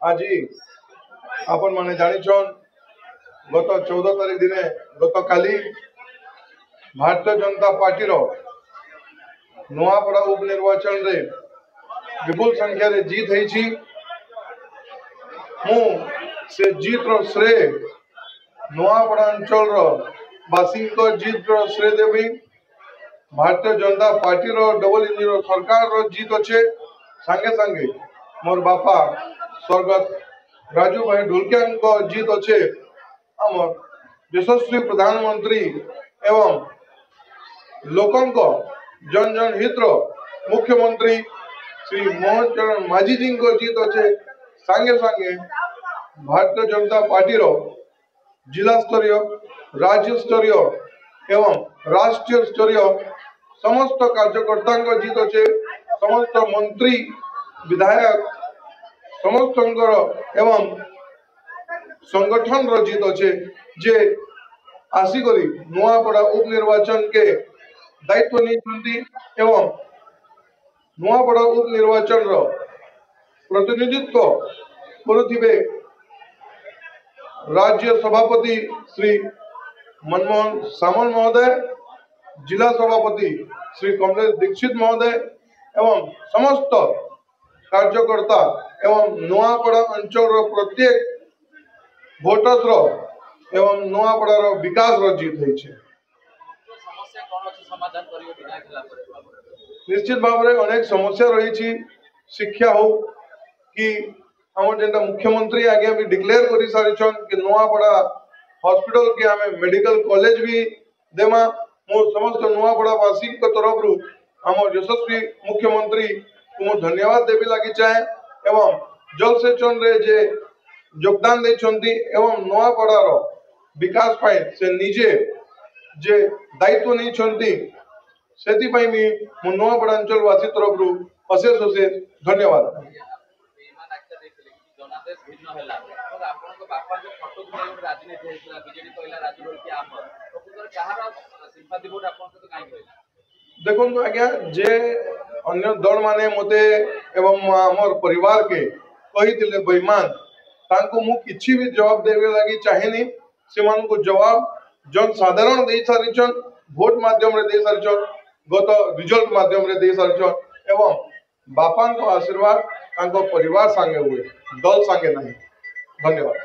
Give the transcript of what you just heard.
आज आपण मैंने जानिछन गत 14 तारीख दिन गत काली भारतीय जनता पार्टी नुआपड़ा उपनिर्वाचन रे विपुल संख्या रे जीत है। से जीत रो श्रेय नुआपड़ा अंचल बासी जीत रो श्रेय देवी। भारतीय जनता पार्टी रो डबल इंजिन सरकार रो जीत अच्छे सांगे सांगे मोर बापा स्वर्गत राजू भाई ढोलकिया जीत अच्छे आम यशस्वी प्रधानमंत्री एवं लोकों जन जन हित मुख्यमंत्री श्री मोहन चरण माझी जी को जीत अच्छे सांगे सांगे भारतीय जनता पार्टी रो जिला स्तरीय राज्य स्तरीय एवं राष्ट्रीय स्तरीय समस्त कार्यकर्ता जीत अच्छे समस्त मंत्री विधायक समस्त एवं संगठन रो जीत अच्छे जे आसिकरी नुआपड़ा उपनिर्वाचन के दायित्व नहीं एवं नुआपड़ा उपनिर्वाचन रो प्रतिनिधित्व करुथिबे राज्य सभापति श्री मनमोहन सामल महोदय, जिला सभापति श्री कमलेश दीक्षित महोदय एवं समस्त कार्यकर्ता एवं नुआपड़ा अंचल प्रत्येक भोटर्स रो एवं नुआपड़ा रो विकास रो जीत है। निश्चित भाव में अनेक समस्या रही। शिक्षा हो कि आम जेनटा मुख्यमंत्री आगे भी डिक्लेयर कर सारी कि नुआपड़ा हॉस्पिटल के आम मेडिकल कॉलेज भी देमा। मो समस्त नुआपड़ा वासी तरफ रु आम यशस्वी मुख्यमंत्री को धन्यवाद देवी लगी चाहे एवं जल सेचन रे जे योगदान देछंती एवं नुआपड़ार विकास पाए से निजे जे दायित्व नहीं छंती सेति पई मी मो नुआपड़ा अंचल वासी तरफ रु अशेष अशेष धन्यवाद। देखो आज्ञा जे अन्य दल माने मते एवं हमर परिवार के कही बेईमान तांको मु किछि भी जवाब देवे लगी चाहेनी। से को जवाब जन साधारण दे सारिछन, वोट माध्यम रे दे सारिछन, गत रिजल्ट माध्यम रे दे सारिछन एवं बापा को आशीर्वाद तांको परिवार संगे हुए दल संगे नहीं। धन्यवाद।